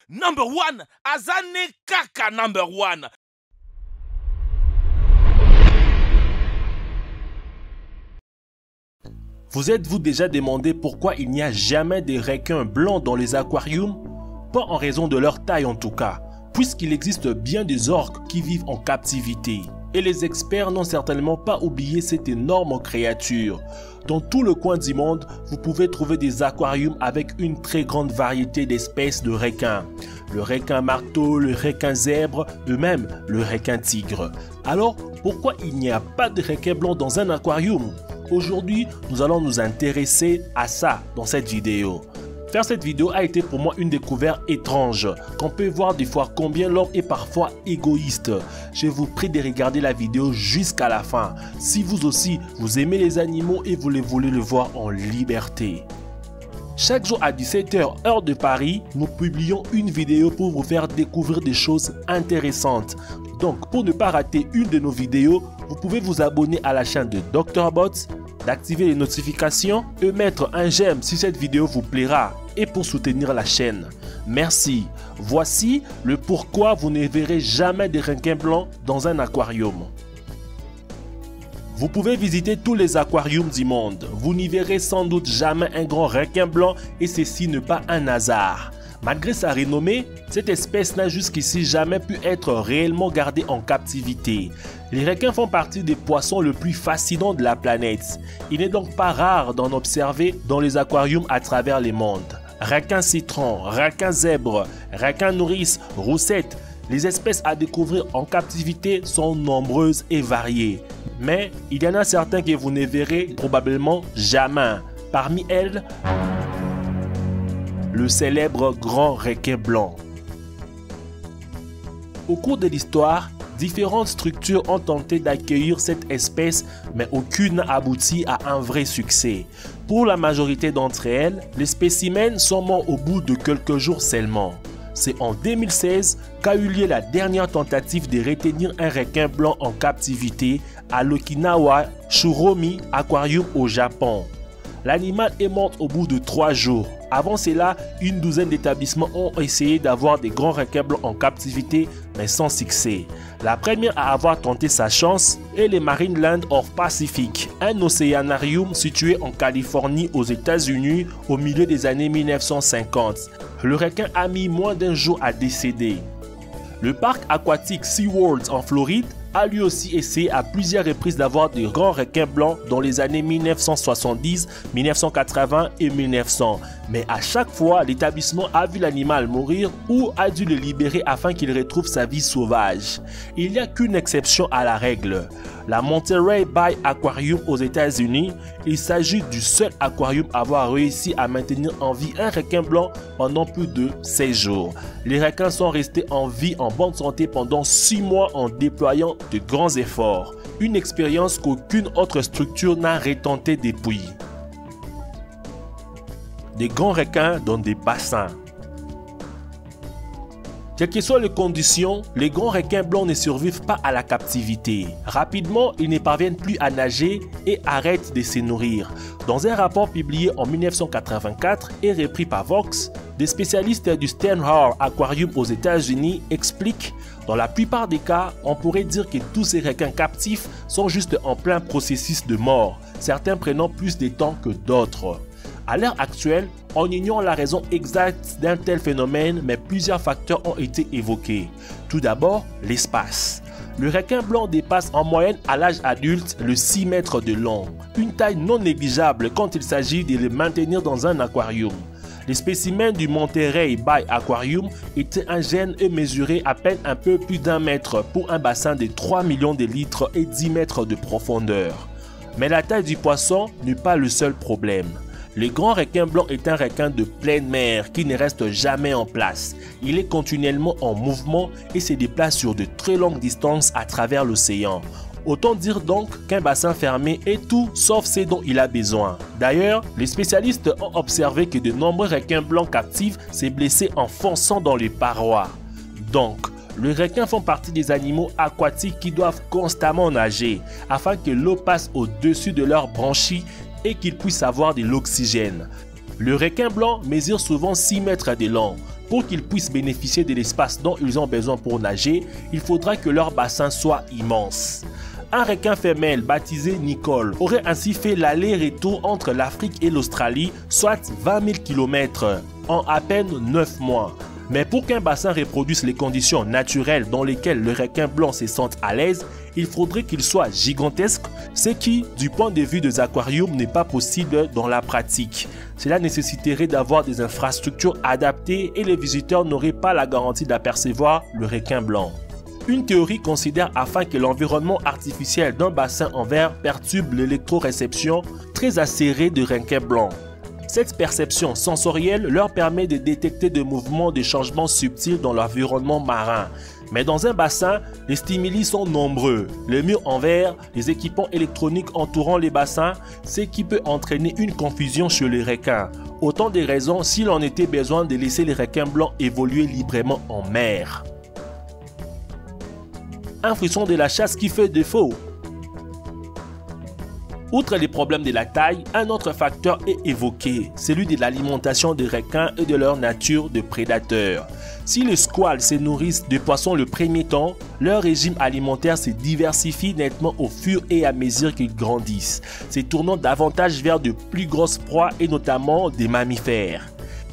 Number one, Azane Kaka number one. Vous êtes-vous déjà demandé pourquoi il n'y a jamais de requins blancs dans les aquariums? Pas en raison de leur taille en tout cas, puisqu'il existe bien des orques qui vivent en captivité. Et les experts n'ont certainement pas oublié cette énorme créature. Dans tout le coin du monde, vous pouvez trouver des aquariums avec une très grande variété d'espèces de requins. Le requin marteau, le requin zèbre, et même le requin tigre. Alors, pourquoi il n'y a pas de requin blanc dans un aquarium? Aujourd'hui, nous allons nous intéresser à ça dans cette vidéo. Faire cette vidéo a été pour moi une découverte étrange, qu'on peut voir des fois combien l'homme est parfois égoïste. Je vous prie de regarder la vidéo jusqu'à la fin, si vous aussi vous aimez les animaux et vous voulez le voir en liberté. Chaque jour à 17 h heure de Paris, nous publions une vidéo pour vous faire découvrir des choses intéressantes. Donc pour ne pas rater une de nos vidéos, vous pouvez vous abonner à la chaîne de Dr Bots, d'activer les notifications et mettre un j'aime si cette vidéo vous plaira et pour soutenir la chaîne. Merci. Voici le pourquoi vous ne verrez jamais de requins blancs dans un aquarium. Vous pouvez visiter tous les aquariums du monde. Vous n'y verrez sans doute jamais un grand requin blanc et ceci n'est pas un hasard. Malgré sa renommée, cette espèce n'a jusqu'ici jamais pu être réellement gardée en captivité. Les requins font partie des poissons les plus fascinants de la planète. Il n'est donc pas rare d'en observer dans les aquariums à travers les mondes. Requin citron, requin zèbre, requin nourrice, roussette. Les espèces à découvrir en captivité sont nombreuses et variées. Mais il y en a certains que vous ne verrez probablement jamais. Parmi elles, le célèbre grand requin blanc. Au cours de l'histoire, différentes structures ont tenté d'accueillir cette espèce, mais aucune n'a abouti à un vrai succès. Pour la majorité d'entre elles, les spécimens sont morts au bout de quelques jours seulement. C'est en 2016 qu'a eu lieu la dernière tentative de retenir un requin blanc en captivité à l'Okinawa Shuromi Aquarium au Japon. L'animal est mort au bout de 3 jours. Avant cela, une douzaine d'établissements ont essayé d'avoir des grands requins blancs en captivité, mais sans succès. La première à avoir tenté sa chance est le Marineland of Pacific, un océanarium situé en Californie aux États-Unis au milieu des années 1950. Le requin a mis moins d'un jour à décéder. Le parc aquatique SeaWorld en Floride a lui aussi essayé à plusieurs reprises d'avoir de grands requins blancs dans les années 1970, 1980 et 1900. Mais à chaque fois, l'établissement a vu l'animal mourir ou a dû le libérer afin qu'il retrouve sa vie sauvage. Il n'y a qu'une exception à la règle. La Monterey Bay Aquarium aux États-Unis, il s'agit du seul aquarium à avoir réussi à maintenir en vie un requin blanc pendant plus de 16 jours. Les requins sont restés en vie en bonne santé pendant 6 mois en déployant de grands efforts. Une expérience qu'aucune autre structure n'a retenté depuis. Des grands requins dans des bassins. Quelles que soient les conditions, les grands requins blancs ne survivent pas à la captivité. Rapidement, ils ne parviennent plus à nager et arrêtent de se nourrir. Dans un rapport publié en 1984 et repris par Vox, des spécialistes du Sternhauer Aquarium aux États-Unis expliquent: dans la plupart des cas, on pourrait dire que tous ces requins captifs sont juste en plein processus de mort, certains prenant plus de temps que d'autres. À l'heure actuelle, on ignore la raison exacte d'un tel phénomène, mais plusieurs facteurs ont été évoqués. Tout d'abord, l'espace. Le requin blanc dépasse en moyenne à l'âge adulte le 6 mètres de long, une taille non négligeable quand il s'agit de le maintenir dans un aquarium. Les spécimens du Monterey Bay Aquarium étaient ingènes et mesuraient à peine un peu plus d'1 mètre pour un bassin de 3 millions de litres et 10 mètres de profondeur. Mais la taille du poisson n'est pas le seul problème. Le grand requin blanc est un requin de pleine mer qui ne reste jamais en place. Il est continuellement en mouvement et se déplace sur de très longues distances à travers l'océan. Autant dire donc qu'un bassin fermé est tout sauf ce dont il a besoin. D'ailleurs, les spécialistes ont observé que de nombreux requins blancs captifs s'est blessé en fonçant dans les parois. Donc, les requins font partie des animaux aquatiques qui doivent constamment nager afin que l'eau passe au-dessus de leurs branchies et qu'ils puissent avoir de l'oxygène. Le requin blanc mesure souvent 6 mètres de long. Pour qu'ils puissent bénéficier de l'espace dont ils ont besoin pour nager, il faudra que leur bassin soit immense. Un requin femelle baptisé Nicole aurait ainsi fait l'aller-retour entre l'Afrique et l'Australie, soit 20 000 km, en à peine 9 mois. Mais pour qu'un bassin reproduise les conditions naturelles dans lesquelles le requin blanc se sente à l'aise, il faudrait qu'il soit gigantesque, ce qui, du point de vue des aquariums, n'est pas possible dans la pratique. Cela nécessiterait d'avoir des infrastructures adaptées et les visiteurs n'auraient pas la garantie d'apercevoir le requin blanc. Une théorie considère afin que l'environnement artificiel d'un bassin en verre perturbe l'électroréception très acérée de requins blancs. Cette perception sensorielle leur permet de détecter des mouvements de changements subtils dans l'environnement marin. Mais dans un bassin, les stimuli sont nombreux. Les murs en verre, les équipements électroniques entourant les bassins, ce qui peut entraîner une confusion chez les requins. Autant de raisons s'il en était besoin de laisser les requins blancs évoluer librement en mer. Un frisson de la chasse qui fait défaut. Outre les problèmes de la taille, un autre facteur est évoqué, celui de l'alimentation des requins et de leur nature de prédateurs. Si les squales se nourrissent de poissons le premier temps, leur régime alimentaire se diversifie nettement au fur et à mesure qu'ils grandissent, se tournant davantage vers de plus grosses proies et notamment des mammifères.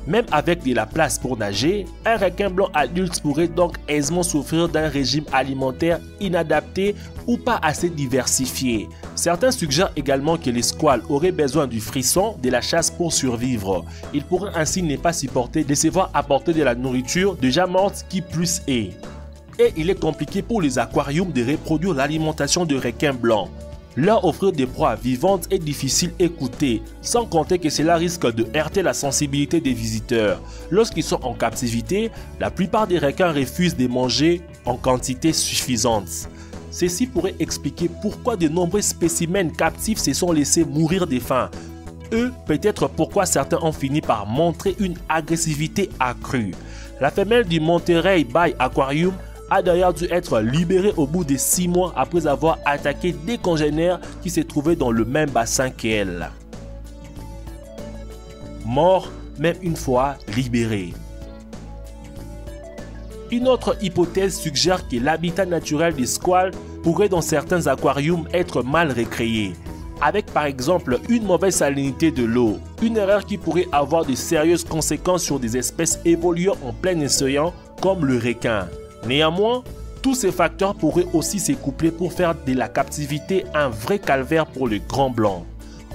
Même avec de la place pour nager, un requin blanc adulte pourrait donc aisément souffrir d'un régime alimentaire inadapté ou pas assez diversifié. Certains suggèrent également que les squales auraient besoin du frisson de la chasse pour survivre. Ils pourraient ainsi ne pas supporter de se voir apporter de la nourriture déjà morte qui plus est. Et il est compliqué pour les aquariums de reproduire l'alimentation de requins blancs. Leur offrir des proies vivantes est difficile à écouter, sans compter que cela risque de heurter la sensibilité des visiteurs. Lorsqu'ils sont en captivité, la plupart des requins refusent de manger en quantité suffisante. Ceci pourrait expliquer pourquoi de nombreux spécimens captifs se sont laissés mourir de faim. Peut-être pourquoi certains ont fini par montrer une agressivité accrue. La femelle du Monterey Bay Aquarium a d'ailleurs dû être libérée au bout de 6 mois après avoir attaqué des congénères qui se trouvaient dans le même bassin qu'elle. Mort même une fois libérée. Une autre hypothèse suggère que l'habitat naturel des squales pourrait dans certains aquariums être mal recréé, avec par exemple une mauvaise salinité de l'eau, une erreur qui pourrait avoir de sérieuses conséquences sur des espèces évoluant en plein océan comme le requin. Néanmoins, tous ces facteurs pourraient aussi se coupler pour faire de la captivité un vrai calvaire pour le grand blanc.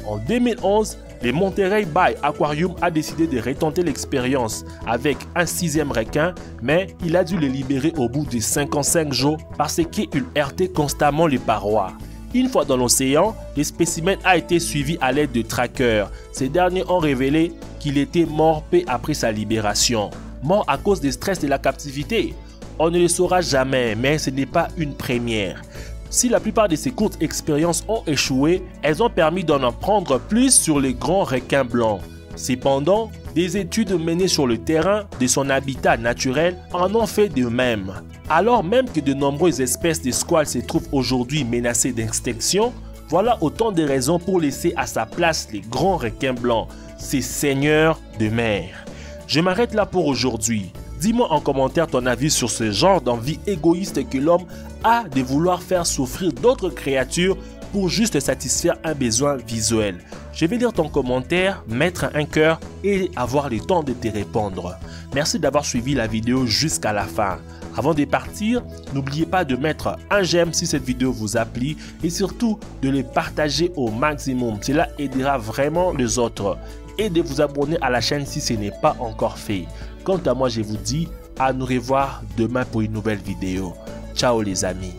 En 2011, le Monterey Bay Aquarium a décidé de retenter l'expérience avec un 6e requin, mais il a dû le libérer au bout de 55 jours parce qu'il heurtait constamment les parois. Une fois dans l'océan, le spécimen a été suivi à l'aide de trackers. Ces derniers ont révélé qu'il était mort peu après sa libération. Mort à cause des stress de la captivité. On ne le saura jamais, mais ce n'est pas une première. Si la plupart de ces courtes expériences ont échoué, elles ont permis d'en apprendre plus sur les grands requins blancs. Cependant, des études menées sur le terrain de son habitat naturel en ont fait de même. Alors même que de nombreuses espèces de squales se trouvent aujourd'hui menacées d'extinction, voilà autant de raisons pour laisser à sa place les grands requins blancs, ces seigneurs de mer. Je m'arrête là pour aujourd'hui. Dis-moi en commentaire ton avis sur ce genre d'envie égoïste que l'homme a de vouloir faire souffrir d'autres créatures pour juste satisfaire un besoin visuel. Je vais lire ton commentaire, mettre un cœur et avoir le temps de te répondre. Merci d'avoir suivi la vidéo jusqu'à la fin. Avant de partir, n'oubliez pas de mettre un j'aime si cette vidéo vous a plu et surtout de le partager au maximum. Cela aidera vraiment les autres. Et de vous abonner à la chaîne si ce n'est pas encore fait. Quant à moi, je vous dis à nous revoir demain pour une nouvelle vidéo. Ciao les amis.